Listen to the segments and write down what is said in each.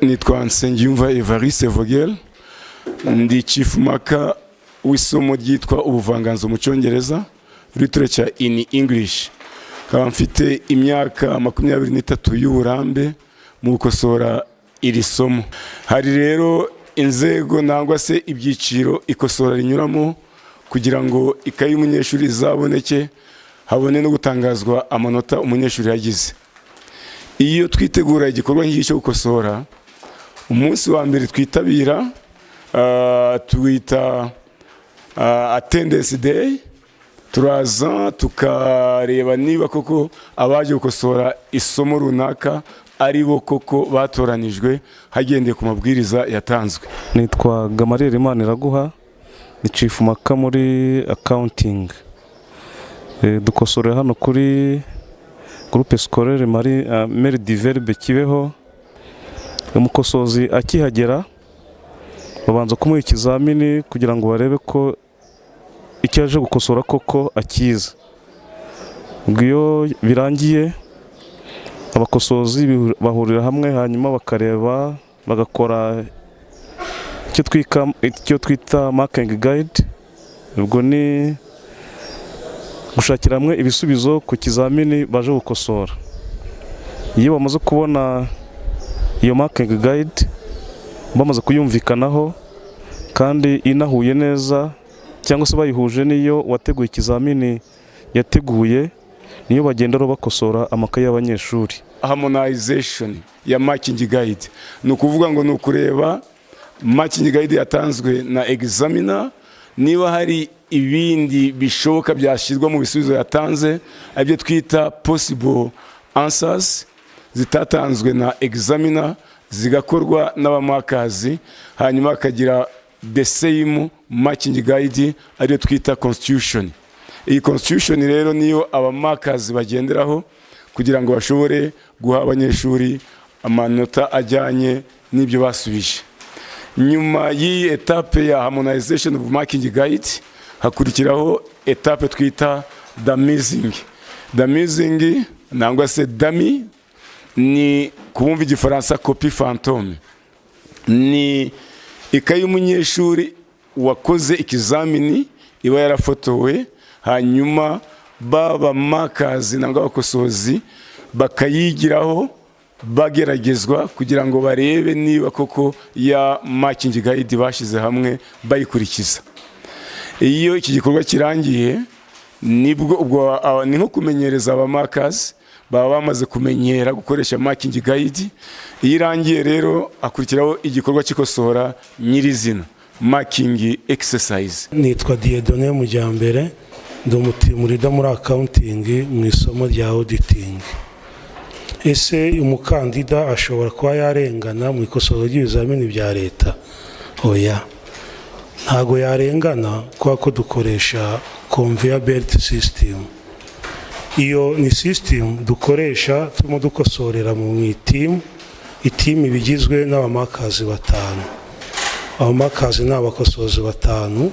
Nitwa Nsengiyumva Evariste Vogel, ndi chief maka w'isomo ryitwa ubuvanganzo mu Cyongereza, literature in English. Kaba mfite imyaka 23 y'uburambe mu gukosora iri somo. Hari rero inzego nangwa se ibyiciro ikosora rinyuramo kugira ngo ikayi y'umunyeshuri izaboneke, habone no gutangazwa amanota umunyeshuri yagize. Iyo twitegura igikorwa nk'iki cyo gukosora, umunsi wa mbere twitabira twita attendance day, turaza tukareba niba koko abaje gukosora isomo runaka ari bo koko batoranijwe hagendeye ku mabwiriza yatanzwe. Nitwa Gamaliel Imaniraguha, ni chief maka muri accounting. Dukosorera hano kuri groupe scolaire Mère du Verbe Kibeho. Umukosozi akihagera babanza kumuha ikizamini kugira ngo barebe ko icyo aje gukosora koko akiza. Iyo birangiye abakosozi bahurira hamwe, hanyuma bakareba bagakora icyo twita marking guide. Ubwo ni gushakira hamwe ibisubizo ku kizamini baje gukosora. Iyo bamaze kubona iyo marking guide, bamaze kuyumvikanaho kandi inahuye neza, cyangwa se bayihuje niyo wateguye ikizamini yateguye, niyo bagenda bakosora amakaye y'abanyeshuri. Harmonization ya marking guide ni ukuvuga ngo ni ukureba marking guide yatanzwe na examiner, niba hari ibindi bishoboka byashyirwa mu bisubizo yatanze, ibyo twita possible answers zitatanzwe na examiner, zigakorwa n'abamakazi, hanyuma akagira the same marking guide ariyo twita constitution. Iyi constitution rero niyo abamakazi bagenderaho kugira ngo bashobore guha abanyeshuri amanota ajyanye n'ibyo basubije. Nyuma y'iyi etape ya harmonization of marking guide, hakurikiraho etape twita dummy. Dummy nangwa se dummy ni kubumva igifaransa copie fantôme. Ni ikayi y'umunyeshuri wakoze ikizamini iba yarafotowe, hanyuma baba makazi nangwa abakosozi bakayigiraho bageragezwa kugira ngo barebe niba koko ya marking guide bashize hamwe bayikurikiza. Iyo iki gikorwa kirangiye, nibwo ubwo ni nko kumenyereza abamakazi baba bamaze kumenyera gukoresha marking guide. Iyo irangiye rero akurikiraho igikorwa cy'ikosora nyirizina, marking exercise. Nitwa Dieudonné Mujyambere, ndi umutimurida muri accounting mu isomo rya auditing. Ese umukandida ashobora kuba yarengana mu ikosora ry'ibizamini bya leta? Oya, ntago yarengana kuko dukoresha conveyor belt system. Iyo ni system dukoresha turimo dukosorera mu team bigizwe n'abamakazi batanu. Abamakazi n'abakosozi batanu,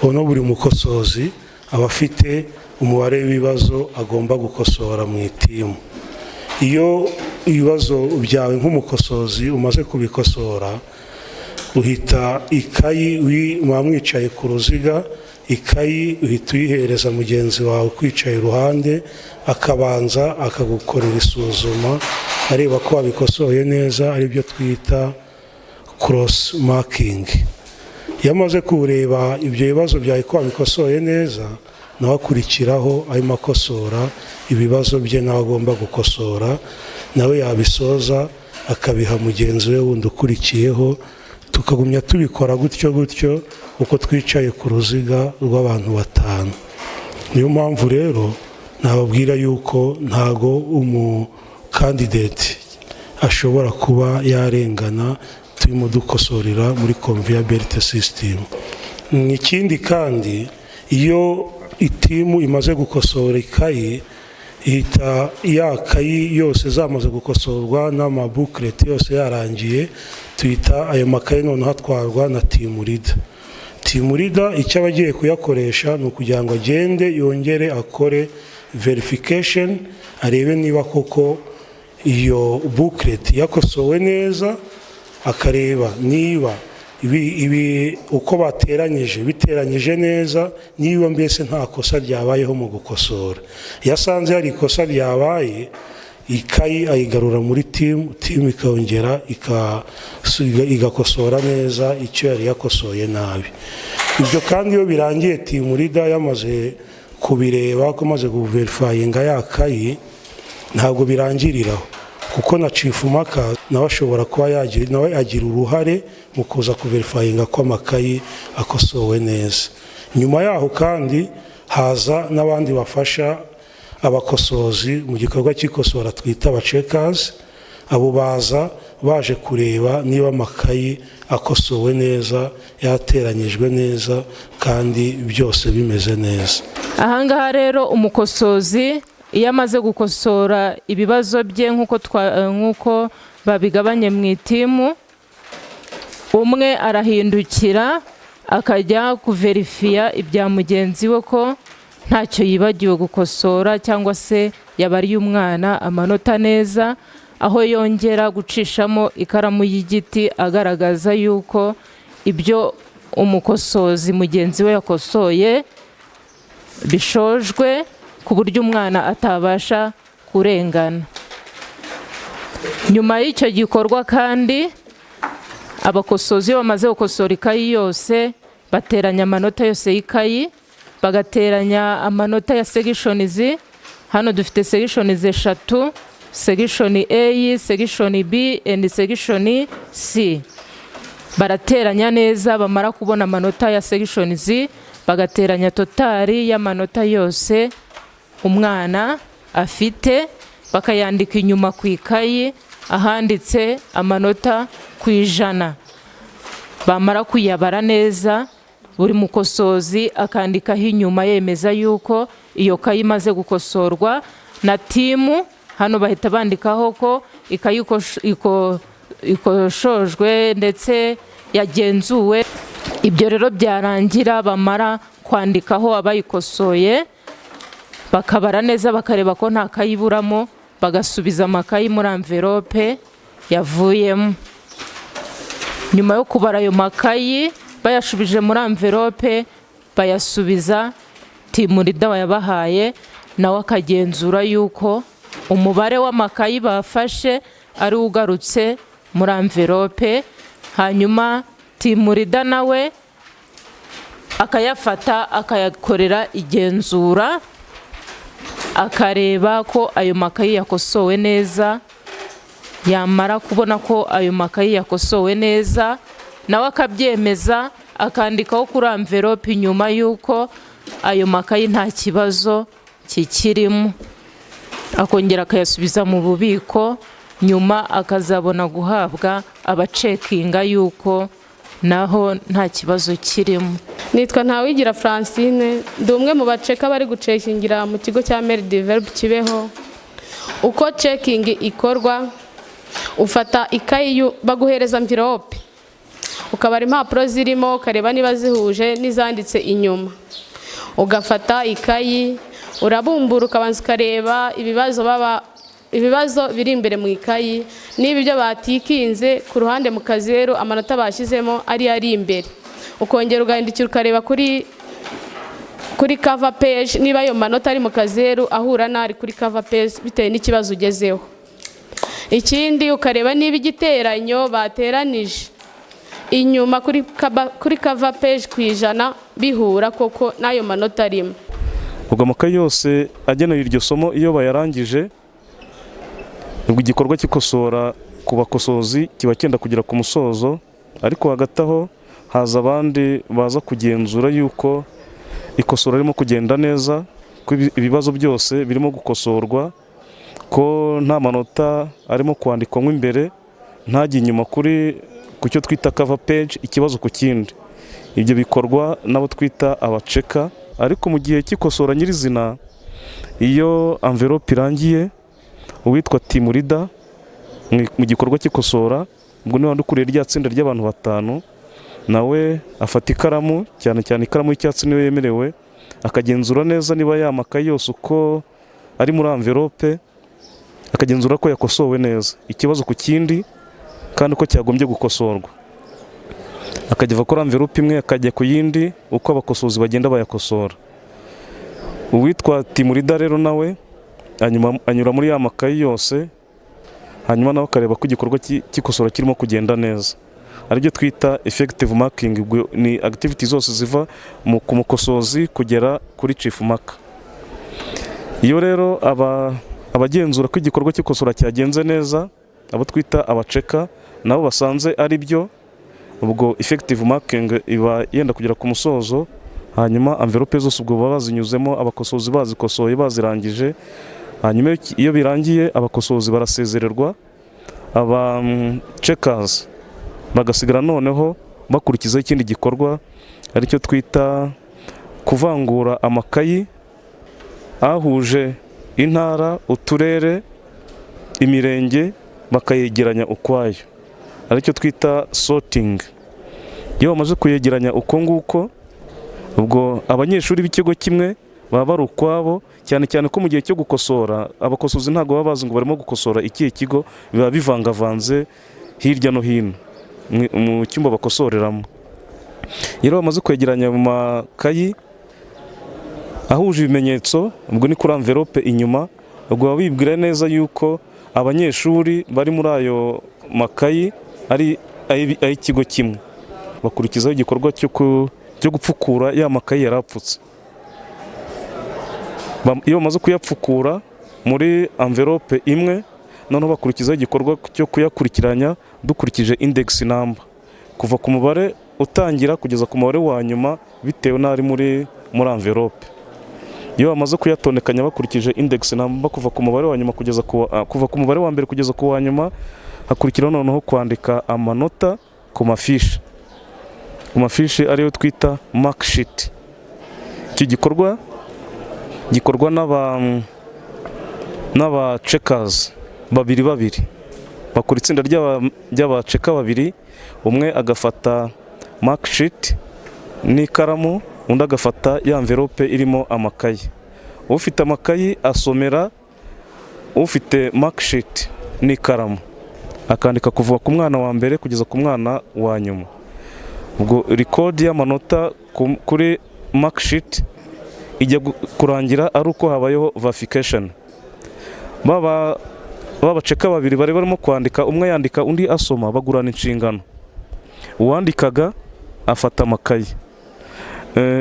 ono buri mukosozi aba afite umubare w'ibibazo agomba gukosora mu team. Iyo ibibazo byawe nk'umukosozi umaze kubikosora, uhita ikayi mwamwicaye ku ruziga, ikayi uhita uyihereza mugenzi wawe kwicaye iruhande, akabanza akagukorera isuzuma areba ko wabikosoye neza, ari byo twita cross marking. Yamaze kureba ibyo bibazo byawe ko wabikosoye neza, nawe akurikiraho arimo akosora ibibazo bye nawe agomba gukosora, nawe yabisoza akabiha mugenzi we wundi ukurikiyeho, tukagumya tubikora gutyo uko twicaye ku ruziga rw'abantu batanu. Niyo mpamvu rero nababwira yuko ntago umukandidate ashobora kuba yarengana turimo dukosorera muri conveyor belt system. Ikindi kandi, iyo itimu imaze gukosora ikayi, ihita ya kayi yose zamaze gukosorwa n'amabooklet yose yarangiye, tuyita ayo makayi none hatwarwa na team leader. Team leader icyo abagiye kuyakoresha ni ukugira ngo agende yongere akore verification, arebe niba koko iyo booklet yakosowe neza, akareba niba uko bateranyije biteranyije neza, niba mbese nta kosa ryabayeho mu gukosora. Iyo asanze hari ikosa ryabaye, ikayi ayigarura muri timu ikongera igakosora neza icyo yari yakosoye nabi. Ibyo kandi iyo birangiye timu leader yamaze kubireba, ko maze guverifyinga ya kayi, ntabwo birangiriraho, kuko na chief maka nawe ashobora kuba agira uruhare mu kuza kuverifyinga ko amakayi akosowe neza. Nyuma yaho kandi haza n'abandi bafasha abakosozi mu gikorwa cy'ikosora twita abachekers. Abo baza baje kureba niba amakayi akosowe neza, yateranyijwe neza kandi byose bimeze neza. Ahangaha rero umukosozi iyo amaze gukosora ibibazo bye nk'uko babigabanye mu itimu, umwe arahindukira akajya kuverifiya ibya mugenzi we ko ntacyo yibagiwe gukosora, cyangwa se yabariye umwana amanota neza, aho yongera gucishamo ikaramu y'igiti agaragaza yuko ibyo umukosozi mugenzi we yakosoye bishojwe, ku buryo umwana atabasha kurengana. Nyuma y'icyo gikorwa kandi abakosozi iyo bamaze gukosora ikayi yose, bateranya amanota yose y'ikayi, bagateranya amanota ya segishonizi. Hano dufite segishonizi 3, segishoni A, segishoni B and segishoni C. Barateranya neza, bamara kubona amanota ya segishonizi, bagateranya totali y'amanota yose umwana afite, bakayandika inyuma ku ikayi ahanditse amanota ku 100. Bamara kuyabara neza, buri mukosozi akandikaho inyuma yemeza yuko iyo kayi imaze gukosorwa na timu. Hano bahita bandikaho ko ikayi ikoshojwe ndetse yagenzuwe. Ibyo rero byarangira, bamara kwandikaho abayikosoye, bakabara neza bakareba ko nta kayi iburamo, bagasubiza amakayi muri envelope yavuyemo. Nyuma yo kubara ayo makayi bayashubije muri envelope, bayasubiza timu leader wayabahaye, nawe akagenzura yuko umubare w'amakayi bafashe ari ugarutse muri envelope. Hanyuma timu leader nawe akayafata akayakorera igenzura, akareba ko ayo makayi yakosowe neza. Yamara kubona ko ayo makayi yakosowe neza, nawe akabyemeza, akandikaho kuri envelope nyuma yuko ayo makayi nta kibazo kikirimo, akongera akayasubiza mu bubiko. Nyuma akazabona guhabwa abacekinga yuko naho nta kibazo kirimo. Nitwa Ntawigira Francine, ndi umwe mu baceka bari gucekingira mu kigo cya Meridevelop Kibeho. Uko checking ikorwa, ufata ikayi baguhereza envelope, ukabara impapuro zirimo, ukareba niba zihuje n'izanditse inyuma. Ugafata ikayi, urabumbura, ukabanza ukareba ibibazo biri imbere mu ikayi, niba ibyo batikinze ku ruhande mu kazeru amanota bashyizemo ari imbere. Ukongera ugahindukira ukareba kuri cover page niba ayo manota ari mu kazeru ahura n'ari kuri cover page bitewe n'ikibazo ugezeho. Ikindi ukareba niba igiteranyo bateranije inyuma kuri cover page ku 100 bihura koko n'ayo manota arimo. Ubwo amakayi yose agenewe iryo somo iyo bayarangije, ubwo igikorwa cy'ikosora ku bakosozi kiba cyenda kugera ku musozo, ariko hagati aho haza abandi baza kugenzura yuko ikosora ririmo kugenda neza, ko ibibazo byose birimo gukosorwa, ko nta manota arimo kwandikwamo imbere, ntajya inyuma ku cyo twita cover page, ikibazo ku kindi. Ibyo bikorwa nabo twita abaceka. Ariko mu gihe cy'ikosora nyirizina, iyo envelope irangiye, uwitwa team leader mu gikorwa cy'ikosora, ubwo ni wandukuriye rya tsinda ry'abantu 5, nawe afata ikaramu, cyane cyane ikaramu y'icyatsi niwe yemerewe, akagenzura neza niba yamakaye yose uko ari muri envelope, akagenzura ko yakosowe neza, ikibazo ku kindi kandi uko cyagombye gukosorwa, akajya ava kuri amverope imwe akajya ku yindi uko abakosozi bagenda bayakosora. Uwitwa team leader rero nawe anyura muri ya makayi yose, hanyuma nawe akareba ko igikorwa cy'ikosora kirimo kugenda neza, aribyo twita effective marking. Ni activity zose ziva ku mukosozi kugera kuri chief marker. Iyo rero abagenzura ko igikorwa cy'ikosora cyagenze neza, abo twita abaceka, nabo basanze ari byo, ubwo effective marking iba yenda kugera ku musozo, hanyuma envelope zose ubwo baba bazinyuzemo, abakosozi bazikosoye bazirangije. Hanyuma iyo birangiye abakosozi barasezererwa, aba checkers bagasigara noneho bakurikizaho ikindi gikorwa aricyo twita kuvangura amakayi ahuje intara, uturere, imirenge, bakayegeranya ukwayo, aricyo twita sorting. Iyo bamaze kuyegeranya uko nguko, ubwo abanyeshuri b'ikigo kimwe baba bari ukwabo, cyane cyane ko mu gihe cyo gukosora abakosozi ntabwo baba bazi ngo barimo gukosora ikihe kigo, biba bivangavanze hirya no hino mu cyumba bakosoreramo. Iyo bamaze kwegeranya mu makayi ahuje ibimenyetso, ubwo ni kuri envelope inyuma, ubwo baba bibwira neza yuko abanyeshuri bari muri ayo makayi ari ay'ikigo kimwe. Bakurikizaho igikorwa cyo gupfukura ya makayi yarapfutse. Iyo bamaze kuyapfukura muri envelope imwe, noneho bakurikizaho igikorwa cyo kuyakurikiranya dukurikije index number, kuva ku mubare utangira kugeza ku mubare wa nyuma bitewe n'ari muri envelope. Iyo bamaze kuyatondekanya bakurikije index number kuva ku mubare wa nyuma kuva ku mubare wa mbere kugeza ku wa nyuma, hakurikiraho noneho kwandika amanota ku mafishi. Ku mafishi ariyo twita mark sheet. Iki gikorwa gikorwa n'aba checkers babiri, bakora itsinda ry'abaceka babiri, umwe agafata mark sheet n'ikaramu, undi agafata ya envelope irimo amakayi. Ufite amakayi asomera ufite mark sheet n'ikaramu, akandika kuva ku mwana wa mbere kugeza ku mwana wa nyuma. Ubwo record y'amanota kuri mark sheet ijya kurangira ari uko habayeho verification. Babaceka babiri bari barimo kwandika, umwe yandika undi asoma, bagurana inshingano. Uwandikaga afata amakayi,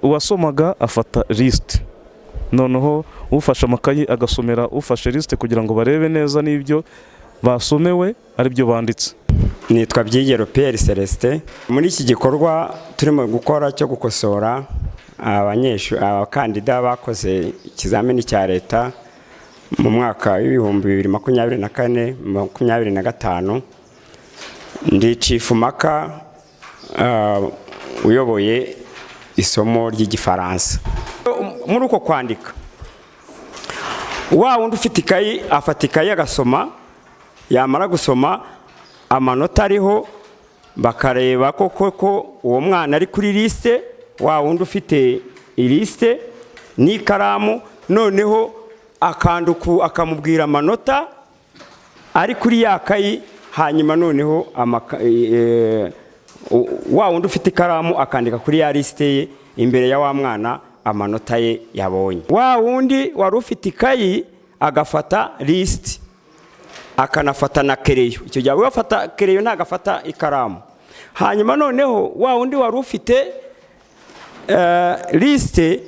uwasomaga afata list, noneho ufashe amakayi agasomera ufashe list kugira ngo barebe neza n'ibyo basomewe ari byo banditse. Nitwa Byigero Pierre Celestin. Muri iki gikorwa turimo gukora cyo gukosora abakandida bakoze ikizamini cya leta mu mwaka w'ibihumbi 2024-2025, ndi chief marker uyoboye isomo ry'igifaransa. Muri uko kwandika, wa wundi ufite ikayi afata ikayi agasoma, yamara gusoma amanota ariho bakareba koko uwo mwana ari kuri liste, wa wundi ufite iliste n'ikaramu, noneho akanduku akamubwira amanota ari kuri ya kayi, hanyuma noneho wa wundi ufite ikaramu akandika kuri ya liste ye imbere ya wa mwana amanota ye yabonye. Wa wundi wari ufite ikayi agafata liste akanafata na kereyo, icyo gihe wafata kereyo ntagafata ikaramu. Hanyuma noneho wa wundi wari ufite liste,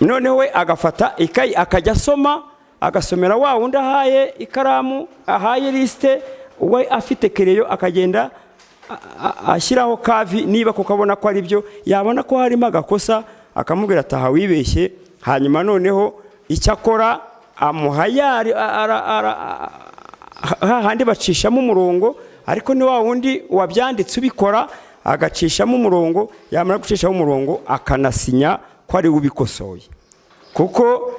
noneho we agafata ikayi akajya asoma, agasomera wa wundi ahaye ikaramu, ahaye liste, we afite kereyo akagenda ashyiraho kavi, niba kukabona ko ari byo, yabona ko harimo agakosa akamubwira ataha wibeshye. Hanyuma noneho icyakora amuhayari hahandi bacishamo umurongo, ariko ni wa wundi wabyanditse ubikora agacishamo umurongo, yamara gucishamo umurongo akanasinya ko ari ubikosoye, kuko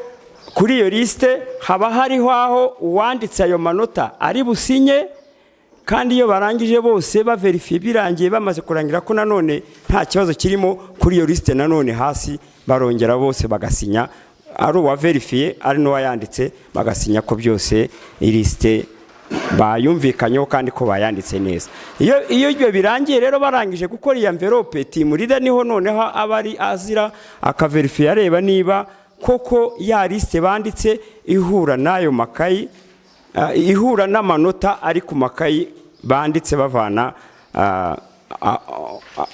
kuri iyo liste haba hariho aho uwanditse ayo manota ari businye. Kandi iyo barangije bose baverifiye birangiye bamaze kurangira ko nanone nta kibazo kirimo, kuri iyo liste nanone hasi barongera bose bagasinya, ari uwa verifiye ari n'uwayanditse bagasinya ko byose iliste bayumvikanyeho kandi ko bayanditse neza. Iyo ibyo birangiye rero barangije gukora iyi envelope, team leader niho noneho aba ari azira akaverifiya areba niba koko ya liste banditse ihura n'ayo makayi, ihura n'amanota ari ku makayi banditse bavana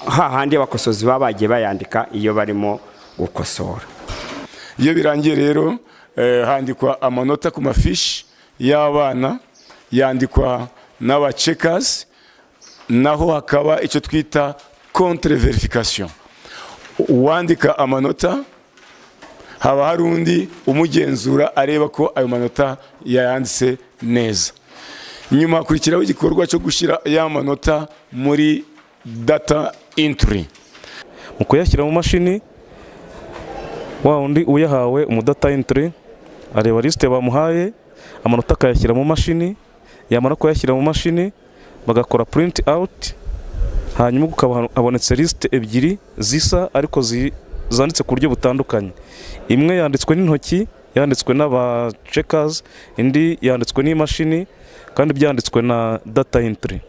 hahandi abakosozi baba bagiye bayandika iyo barimo gukosora. Iyo birangiye rero handikwa amanota ku mafishi y'abana, yandikwa n'abachekers, naho hakaba icyo twita contre verification. Uwandika amanota haba hari undi umugenzura areba ko ayo manota yayanditse neza. Nyuma hakurikiraho igikorwa cyo gushyira ya manota muri data entry. Mu kuyashyira mu mashini, wa undi uyahawe mu data entry areba liste bamuhaye, amanota akayashyira mu mashini, yamara kuyashyira mu mashini bagakora print out, hanyuma ukaba habonetse liste ebyiri zisa ariko zanditse ku buryo butandukanye. Imwe yanditswe n'intoki, yanditswe n'abachekers, indi yanditswe n'imashini kandi byanditswe na data entry.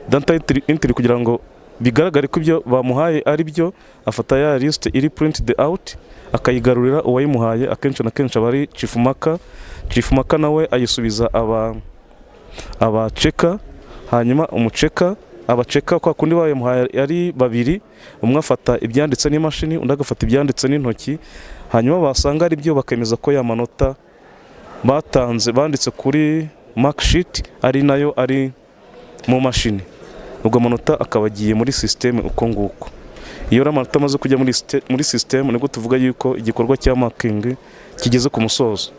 Data entry kugira ngo bigaragare ko ibyo bamuhaye ari byo, afata ya liste iri printed out akayigarurira uwayimuhaye, akenshi na kenshi abari chief marker. Chief marker nawe ayisubiza abacheka, hanyuma umucheka abacheka kwa kundi bayimuhaye ari babiri, umwe afata ibyanditse n'imashini, undi agafata ibyanditse n'intoki, hanyuma basanga ari byo bakemeza ko ya manota batanze banditse kuri mark sheet ari nayo ari mu mashini. Ubwo amanota akaba agiye muri system uko nguko. Iyo amanota amaze kujya muri system nibwo tuvuga yuko igikorwa cya marking kigeze ku musozo.